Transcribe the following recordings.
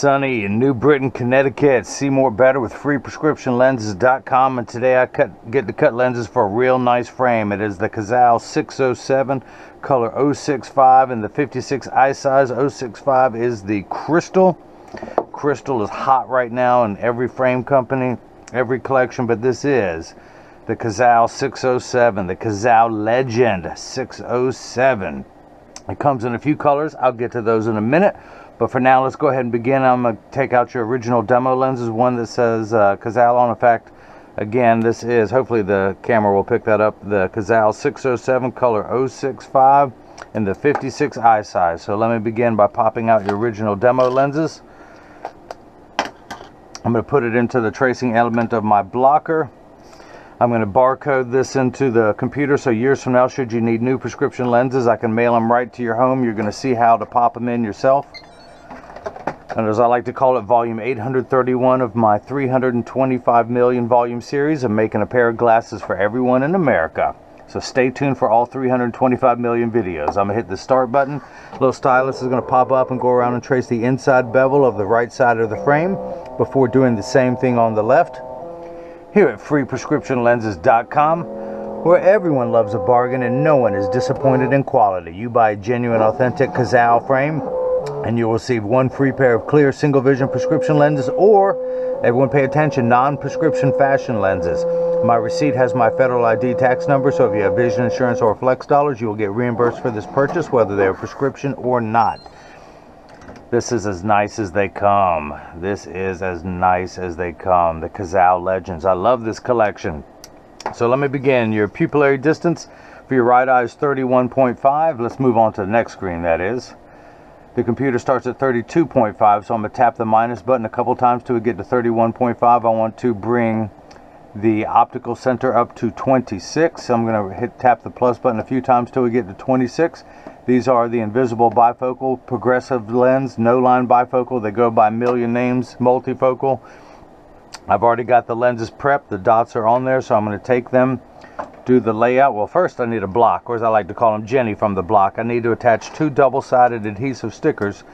Sonny in New Britain, Connecticut. See more better with freeprescriptionlenses.com, and today I get to cut lenses for a real nice frame. It is the Cazal 607 color 065 and the 56 eye size. 065 is the Crystal. Crystal is hot right now in every frame company, every collection, but this is the Cazal 607, the Cazal Legend 607. It comes in a few colors. I'll get to those in a minute. But for now, let's go ahead and begin. I'm going to take out your original demo lenses, one that says Cazal on. In fact, again, this is, hopefully the camera will pick that up, the Cazal 607 color 065 and the 56 eye size. So let me begin by popping out your original demo lenses. I'm going to put it into the tracing element of my blocker. I'm going to barcode this into the computer, so years from now, should you need new prescription lenses, I can mail them right to your home. You're going to see how to pop them in yourself. And as I like to call it, volume 831 of my 325 million volume series of making a pair of glasses for everyone in America. So stay tuned for all 325 million videos. I'm going to hit the start button. Little stylus is going to pop up and go around and trace the inside bevel of the right side of the frame before doing the same thing on the left. Here at freeprescriptionlenses.com, where everyone loves a bargain and no one is disappointed in quality. You buy a genuine, authentic Cazal frame, and you'll receive one free pair of clear single vision prescription lenses, or, everyone pay attention, non-prescription fashion lenses. My receipt has my federal ID tax number, so if you have vision insurance or flex dollars, you will get reimbursed for this purchase, whether they're prescription or not. This is as nice as they come. This is as nice as they come. The Cazal Legends. I love this collection. So let me begin. Your pupillary distance for your right eye is 31.5. Let's move on to the next screen, that is. The computer starts at 32.5, so I'm going to tap the minus button a couple times till we get to 31.5. I want to bring the optical center up to 26. I'm going to tap the plus button a few times till we get to 26. These are the invisible bifocal progressive lens, no line bifocal. They go by a million names, multifocal. I've already got the lenses prepped. The dots are on there, so I'm going to take them, do the layout. Well, first I need a block, or as I like to call them, Jenny from the block. I need to attach two double-sided adhesive stickers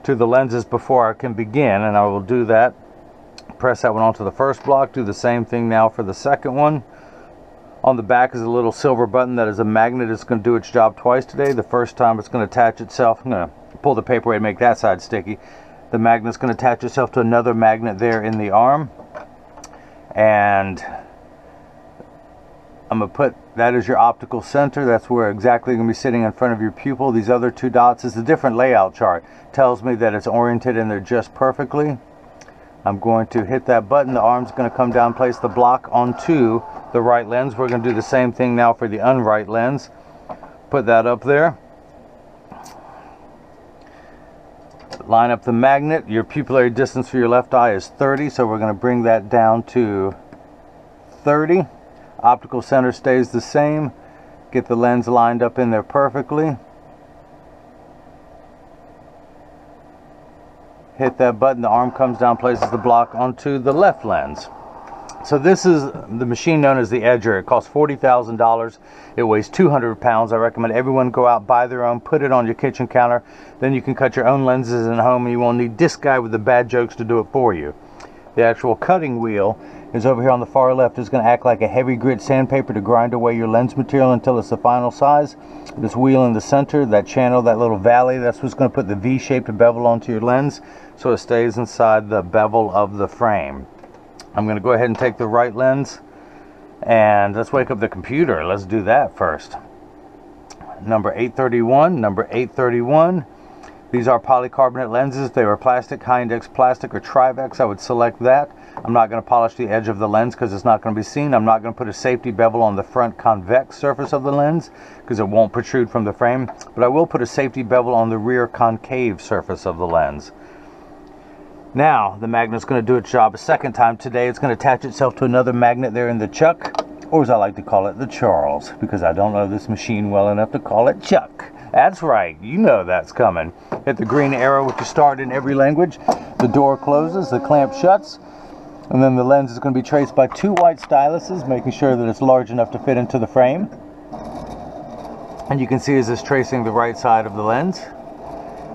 to the lenses before I can begin, and I will do that. Press that one onto the first block. Do the same thing now for the second one. On the back is a little silver button that is a magnet. It's going to do its job twice today. The first time it's going to attach itself. I'm going to pull the paper away to make that side sticky. The magnet's going to attach itself to another magnet there in the arm. And I'm going to put, that is your optical center. That's where exactly you're going to be sitting in front of your pupil. These other two dots is a different layout chart. Tells me that it's oriented in there just perfectly. I'm going to hit that button. The arm's going to come down, place the block onto the right lens. We're going to do the same thing now for the unright lens. Put that up there. Line up the magnet. Your pupillary distance for your left eye is 30, so we're going to bring that down to 30. Optical center stays the same. Get the lens lined up in there perfectly. Hit that button, the arm comes down, places the block onto the left lens. So this is the machine known as the Edger. It costs $40,000. It weighs 200 pounds. I recommend everyone go out, buy their own, put it on your kitchen counter. Then you can cut your own lenses at home, and you won't need this guy with the bad jokes to do it for you. The actual cutting wheel is over here on the far left. It's going to act like a heavy grit sandpaper to grind away your lens material until it's the final size. This wheel in the center, that channel, that little valley, that's what's going to put the V-shaped bevel onto your lens so it stays inside the bevel of the frame. I'm going to go ahead and take the right lens, and let's wake up the computer. Let's do that first. Number 831, number 831. These are polycarbonate lenses. They are plastic, high index plastic or Trivex. I would select that. I'm not going to polish the edge of the lens because it's not going to be seen. I'm not going to put a safety bevel on the front convex surface of the lens because it won't protrude from the frame. But I will put a safety bevel on the rear concave surface of the lens. Now, the magnet's going to do its job a second time today. It's going to attach itself to another magnet there in the chuck, or as I like to call it, the Charles, because I don't know this machine well enough to call it Chuck. That's right, you know that's coming. Hit the green arrow, which is start in every language. The door closes, the clamp shuts, and then the lens is going to be traced by two white styluses, making sure that it's large enough to fit into the frame. And you can see as it's tracing the right side of the lens.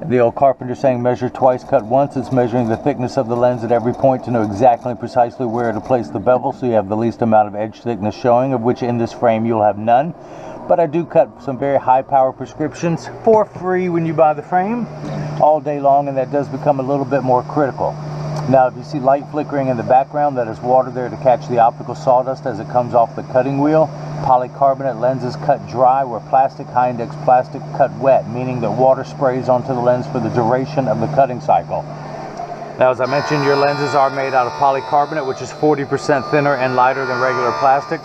The old carpenter saying measure twice, cut once. It's measuring the thickness of the lens at every point to know exactly precisely where to place the bevel so you have the least amount of edge thickness showing, of which in this frame you'll have none. But I do cut some very high power prescriptions for free when you buy the frame all day long, and that does become a little bit more critical. Now if you see light flickering in the background, that is water there to catch the optical sawdust as it comes off the cutting wheel. Polycarbonate lenses cut dry, where plastic, high index plastic, cut wet, meaning that water sprays onto the lens for the duration of the cutting cycle. Now, as I mentioned, your lenses are made out of polycarbonate, which is 40% thinner and lighter than regular plastic.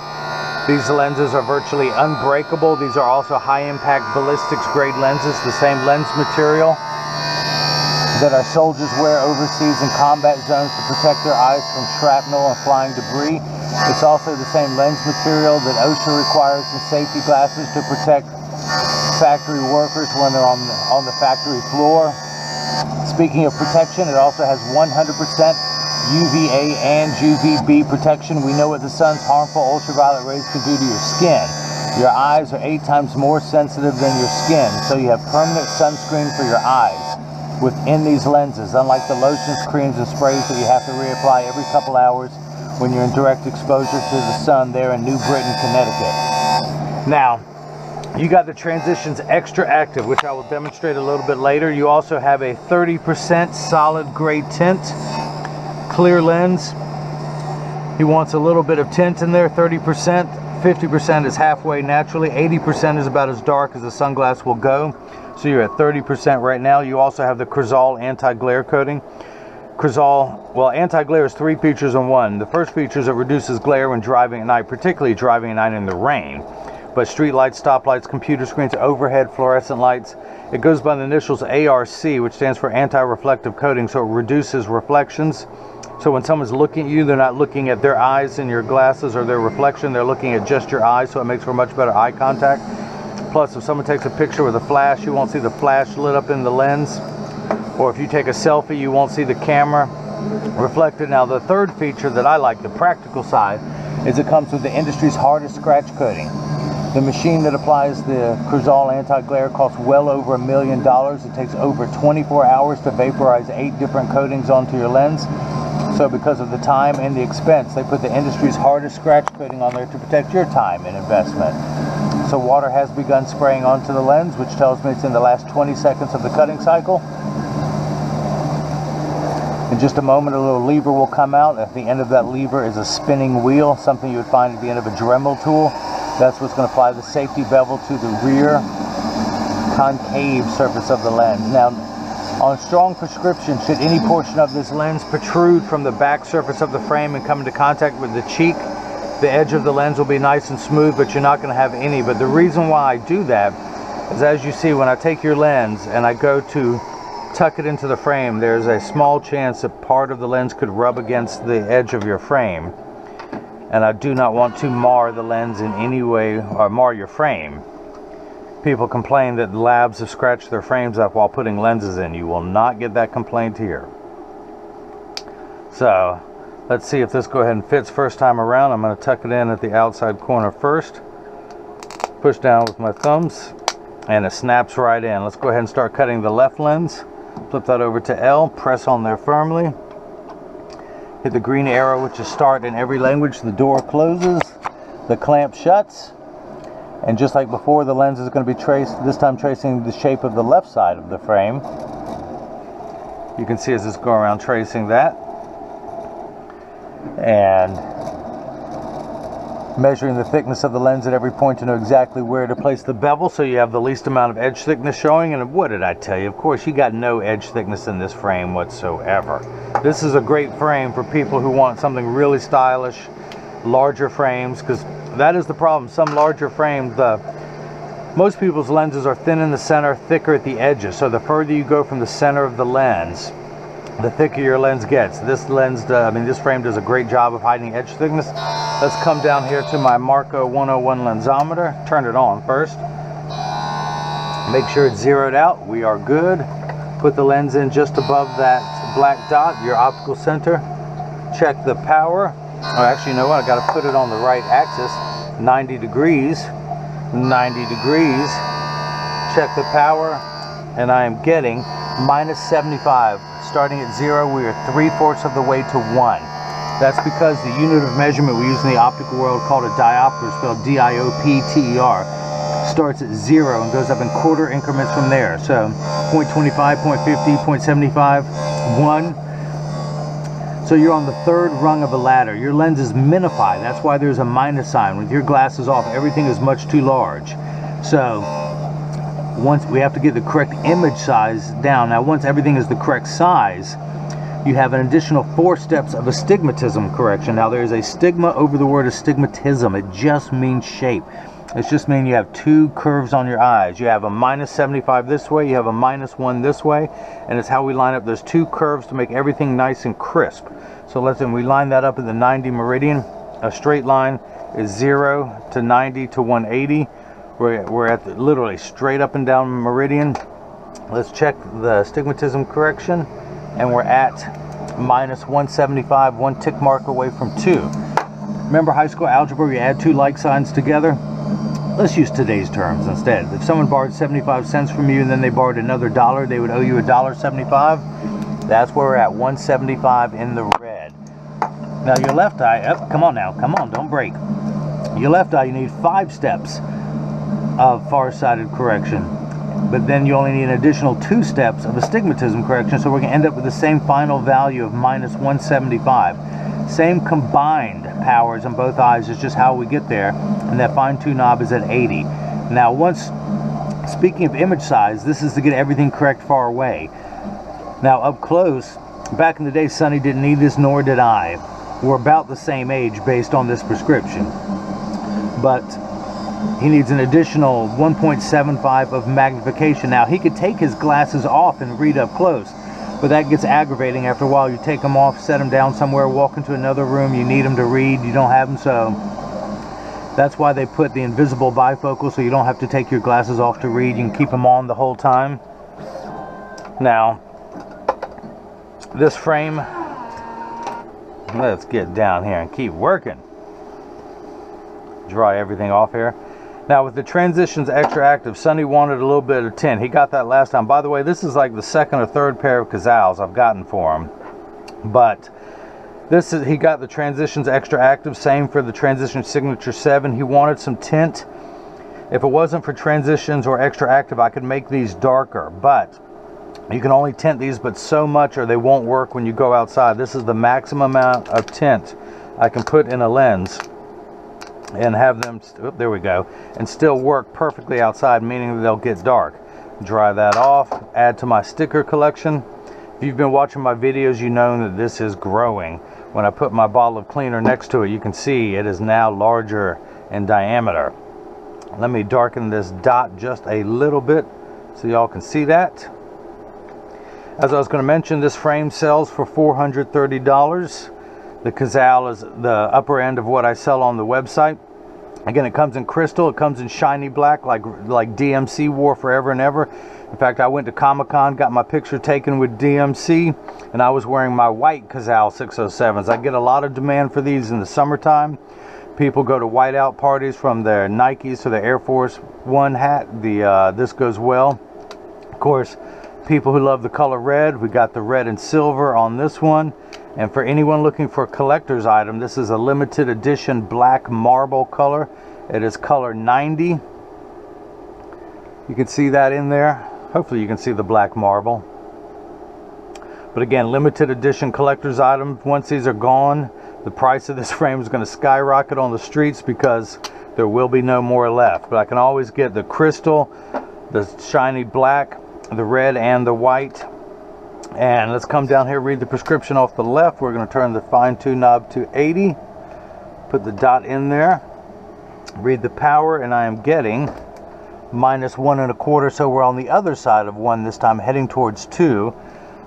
These lenses are virtually unbreakable. These are also high impact ballistics grade lenses, the same lens material that our soldiers wear overseas in combat zones to protect their eyes from shrapnel and flying debris. It's also the same lens material that OSHA requires in safety glasses to protect factory workers when they're on the factory floor. Speaking of protection, it also has 100% UVA and UVB protection. We know what the sun's harmful ultraviolet rays can do to your skin. Your eyes are 8 times more sensitive than your skin, so you have permanent sunscreen for your eyes within these lenses, unlike the lotions, creams, and sprays that you have to reapply every couple hours when you're in direct exposure to the sun there in New Britain, Connecticut. Now, you got the Transitions XTRAactive, which I will demonstrate a little bit later. You also have a 30% solid gray tint, clear lens. He wants a little bit of tint in there, 30%. 50% is halfway naturally. 80% is about as dark as the sunglass will go. So you're at 30% right now. You also have the Crizal anti-glare coating. Crizal, well, anti-glare is 3 features in one. The first feature is it reduces glare when driving at night, particularly driving at night in the rain. But street lights, stoplights, computer screens, overhead fluorescent lights, it goes by the initials ARC, which stands for anti-reflective coating, so it reduces reflections. So when someone's looking at you, they're not looking at their eyes in your glasses or their reflection, they're looking at just your eyes, so it makes for much better eye contact. Plus, if someone takes a picture with a flash, you won't see the flash lit up in the lens. Or if you take a selfie, you won't see the camera reflected. Now, the third feature that I like, the practical side, is it comes with the industry's hardest scratch coating. The machine that applies the Crizal anti-glare costs well over $1 million. It takes over 24 hours to vaporize 8 different coatings onto your lens. So because of the time and the expense, they put the industry's hardest scratch coating on there to protect your time and investment. So water has begun spraying onto the lens, which tells me it's in the last 20 seconds of the cutting cycle. In just a moment, a little lever will come out. At the end of that lever is a spinning wheel, something you would find at the end of a Dremel tool. That's what's going to apply the safety bevel to the rear concave surface of the lens. Now, on strong prescription, should any portion of this lens protrude from the back surface of the frame and come into contact with the cheek, the edge of the lens will be nice and smooth, but you're not going to have any. But the reason why I do that is, as you see, when I take your lens and I go to tuck it into the frame, there's a small chance that part of the lens could rub against the edge of your frame. And I do not want to mar the lens in any way, or mar your frame. People complain that labs have scratched their frames up while putting lenses in. You will not get that complaint here. So, let's see if this go ahead and fits first time around. I'm going to tuck it in at the outside corner first. Push down with my thumbs, and it snaps right in. Let's go ahead and start cutting the left lens. Flip that over to L, press on there firmly. Hit the green arrow, which is start in every language. The door closes, the clamp shuts, and just like before, the lens is going to be traced, this time tracing the shape of the left side of the frame. You can see as it's going around tracing that. And measuring the thickness of the lens at every point to know exactly where to place the bevel so you have the least amount of edge thickness showing. And what did I tell you? Of course, you got no edge thickness in this frame whatsoever. This is a great frame for people who want something really stylish, larger frames, because that is the problem. Some larger frames, most people's lenses are thin in the center, thicker at the edges. So the further you go from the center of the lens, the thicker your lens gets. This lens, this frame does a great job of hiding edge thickness. Let's come down here to my Marco 101 lensometer. Turn it on first. Make sure it's zeroed out. We are good. Put the lens in just above that black dot, your optical center. Check the power. Oh, actually, you know what? I got to put it on the right axis. 90 degrees. 90 degrees. Check the power. And I am getting minus 75. Starting at 0, we are 3/4 of the way to 1. That's because the unit of measurement we use in the optical world, called a diopter, spelled D-I-O-P-T-E-R, starts at 0 and goes up in quarter increments from there. So 0.25, 0.50, 0.75, 1. So you're on the third rung of a ladder. Your lens is minified. That's why there's a minus sign. With your glasses off, everything is much too large. So once we have to get the correct image size down. Now once everything is the correct size, you have an additional 4 steps of astigmatism correction. Now there is a stigma over the word astigmatism. It just means shape. It's just mean you have 2 curves on your eyes. You have a minus 75 this way, you have a minus 1 this way, and it's how we line up those 2 curves to make everything nice and crisp. So we line that up in the 90 meridian. A straight line is 0 to 90 to 180. We're at the, literally straight up and down meridian. Let's check the astigmatism correction, and we're at minus 175, 1 tick mark away from 2. Remember high school algebra, you add 2 like signs together? Let's use today's terms instead. If someone borrowed 75 cents from you and then they borrowed another $1, they would owe you $1.75. That's where we're at, 175 in the red. Now your left eye, come on now, come on, don't break. Your left eye, you need 5 steps of far-sighted correction, but then you only need an additional 2 steps of astigmatism correction, so we're going to end up with the same final value of minus 175. Same combined powers in both eyes, is just how we get there, and that fine-tune knob is at 80. Now speaking of image size, this is to get everything correct far away. Now up close, back in the day, Sonny didn't need this, nor did I. We're about the same age based on this prescription, but he needs an additional 1.75 of magnification. Now he could take his glasses off and read up close, but that gets aggravating after a while. You take them off, set them down somewhere, walk into another room, you need them to read, you don't have them, so that's why they put the invisible bifocal, so you don't have to take your glasses off to read. You can keep them on the whole time. Now this frame, let's get down here and keep working. Dry everything off here. Now with the Transitions XTRAactive, Sonny wanted a little bit of tint. He got that last time. By the way, this is like the 2nd or 3rd pair of Cazals I've gotten for him. But he got the Transitions XTRAactive, same for the Transition Signature 7. He wanted some tint. If it wasn't for Transitions or XTRAactive, I could make these darker, but you can only tint these but so much or they won't work when you go outside. This is the maximum amount of tint I can put in a lens and have them, there we go, and still work perfectly outside, meaning that they'll get dark. Dry that off, add to my sticker collection. If you've been watching my videos, you know that this is growing. When I put my bottle of cleaner next to it, you can see it is now larger in diameter. Let me darken this dot just a little bit so y'all can see that. As I was going to mention, this frame sells for $430. The Cazal is the upper end of what I sell on the website. Again, it comes in crystal, it comes in shiny black like DMC wore forever and ever. In fact, I went to Comic-Con, got my picture taken with DMC, and I was wearing my white Cazal 607s. I get a lot of demand for these in the summertime. People go to whiteout parties from their Nikes to their Air Force One hat. This goes well. Of course, people who love the color red, we got the red and silver on this one. And for anyone looking for a collector's item, this is a limited edition black marble color. It is color 90. You can see that in there. Hopefully you can see the black marble. But again, limited edition collector's item. Once these are gone, the price of this frame is going to skyrocket on the streets because there will be no more left. But I can always get the crystal, the shiny black, the red, and the white. And let's come down here, read the prescription off the left. We're going to turn the fine-tune knob to 80. Put the dot in there. Read the power, and I am getting minus 1 1/4, so we're on the other side of 1 this time, heading towards 2.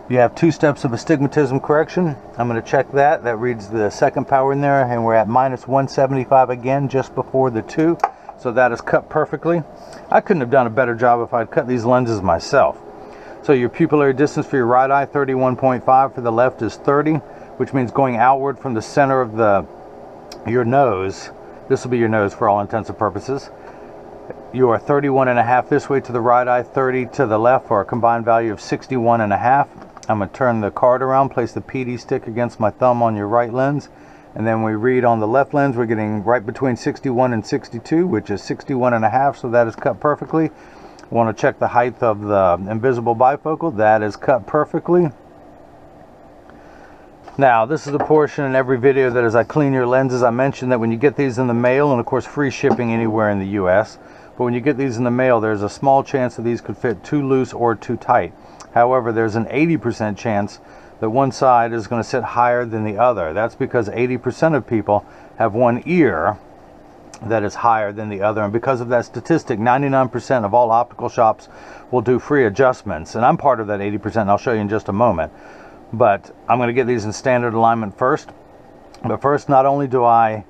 You have 2 steps of astigmatism correction. I'm going to check that. That reads the 2nd power in there, and we're at minus 175 again, just before the 2. So that is cut perfectly. I couldn't have done a better job if I'd cut these lenses myself. So your pupillary distance for your right eye, 31.5. For the left is 30, which means going outward from the center of your nose. This will be your nose for all intents and purposes. you are 31.5 this way to the right eye, 30 to the left, for a combined value of 61.5. I'm going to turn the card around, place the PD stick against my thumb on your right lens, and then we read on the left lens. We're getting right between 61 and 62, which is 61.5, so that is cut perfectly. Want to check the height of the invisible bifocal. That is cut perfectly. Now, this is a portion in every video that as I clean your lenses, I mentioned that when you get these in the mail, and of course free shipping anywhere in the US, but when you get these in the mail, there's a small chance that these could fit too loose or too tight. However, there's an 80% chance that one side is going to sit higher than the other. That's because 80% of people have one ear that is higher than the other, and because of that statistic, 99% of all optical shops will do free adjustments, and I'm part of that 80%, and I'll show you in just a moment. But I'm going to get these in standard alignment first. But first, not only do I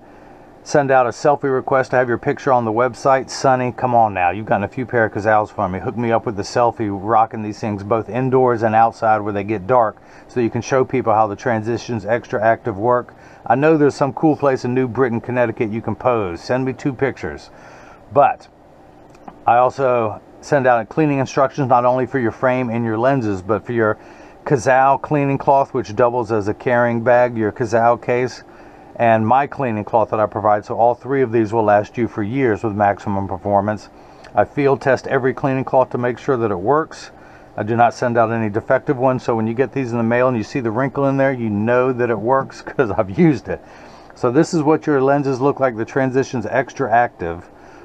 send out a selfie request to have your picture on the website, Sonny, come on now, you've gotten a few pair of Cazals from me. Hook me up with the selfie, rocking these things both indoors and outside where they get dark, so you can show people how the Transitions XTRAactive work. I know there's some cool place in New Britain, Connecticut you can pose. Send me 2 pictures. But I also send out cleaning instructions not only for your frame and your lenses, but for your Cazal cleaning cloth, which doubles as a carrying bag, your Cazal case, and my cleaning cloth that I provide. So all 3 of these will last you for years with maximum performance. I field test every cleaning cloth to make sure that it works. I do not send out any defective ones, so when you get these in the mail and you see the wrinkle in there, you know that it works because I've used it. So this is what your lenses look like, the Transitions XTRAactive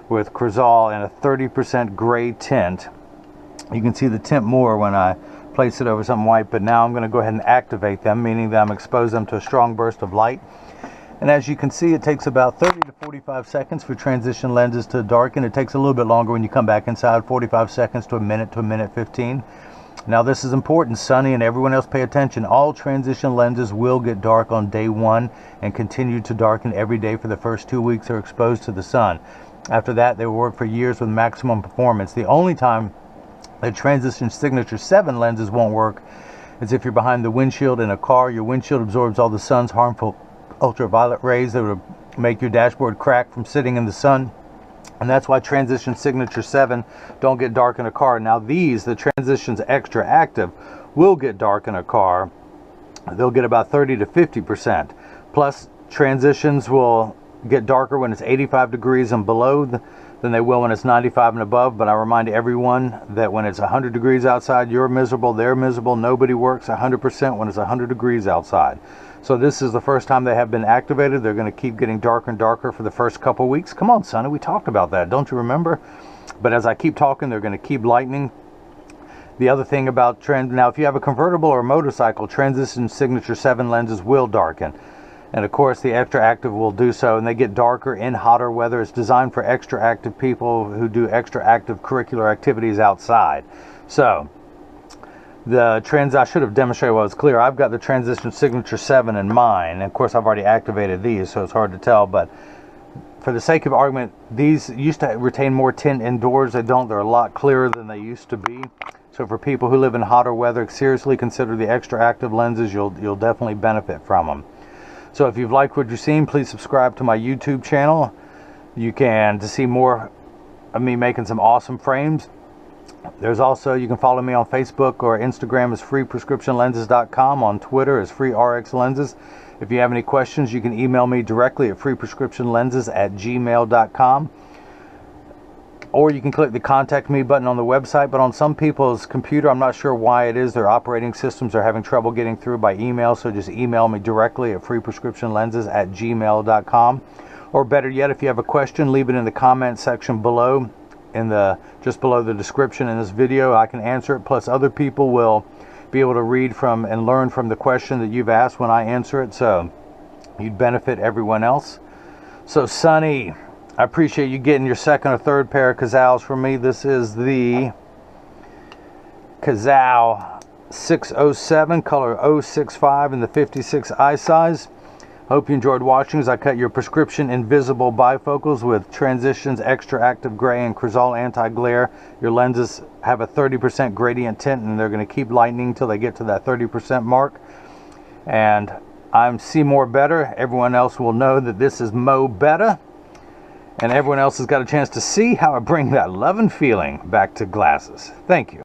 with Crizal in a 30% gray tint. You can see the tint more when I place it over something white, but now I'm going to go ahead and activate them, meaning that I'm exposing them to a strong burst of light. And as you can see, it takes about 30 to 45 seconds for transition lenses to darken. It takes a little bit longer when you come back inside, 45 seconds to a minute 15. Now this is important, Sonny and everyone else pay attention. All transition lenses will get dark on day 1 and continue to darken every day for the first 2 weeks they're exposed to the sun. After that, they will work for years with maximum performance. The only time the Transition Signature 7 lenses won't work is if you're behind the windshield in a car. Your windshield absorbs all the sun's harmful ultraviolet rays that would make your dashboard crack from sitting in the sun, and that's why Transition Signature 7 don't get dark in a car. Now these, the Transitions XTRAactive, will get dark in a car. They'll get about 30 to 50%. Plus, Transitions will get darker when it's 85 degrees and below than they will when it's 95 and above. But I remind everyone that when it's 100 degrees outside, you're miserable, they're miserable. Nobody works 100% when it's 100 degrees outside. So this is the first time they have been activated. They're going to keep getting darker and darker for the first couple weeks. Come on, Sonny, we talked about that, don't you remember? But as I keep talking, they're going to keep lightening. The other thing about now if you have a convertible or a motorcycle, Transition Signature 7 lenses will darken. And of course the XTRAactive will do so, and they get darker in hotter weather. It's designed for XTRAactive people who do XTRAactive curricular activities outside. So I should have demonstrated what was clear. I've got the Transition Signature 7 in mine, and of course I've already activated these, so it's hard to tell, but for the sake of argument, these used to retain more tint indoors. They don't. They're a lot clearer than they used to be. So for people who live in hotter weather, seriously consider the XTRAactive lenses. You'll definitely benefit from them. So if you've liked what you've seen, please subscribe to my YouTube channel. You can see more of me making some awesome frames. There's also, you can follow me on Facebook or Instagram as freeprescriptionlenses.com, on Twitter as freerxlenses. If you have any questions, you can email me directly at freeprescriptionlenses@gmail.com. Or you can click the contact me button on the website. But on some people's computer, I'm not sure why it is, their operating systems are having trouble getting through by email, so just email me directly at freeprescriptionlenses@gmail.com. Or better yet, if you have a question, leave it in the comment section below, just below the description in this video. I can answer it, plus other people will be able to read from and learn from the question that you've asked when I answer it, so you'd benefit everyone else. So Sonny, I appreciate you getting your second or third pair of Cazals from me. This is the Cazal 607, color 065 in the 56 eye size. Hope you enjoyed watching as I cut your prescription invisible bifocals with Transitions XTRAactive Gray and Crizal Anti-Glare. Your lenses have a 30% gradient tint, and they're going to keep lightening until they get to that 30% mark. And I'm See More Better. Everyone else will know that this is Mo Better. and everyone else has got a chance to see how I bring that love and feeling back to glasses. Thank you.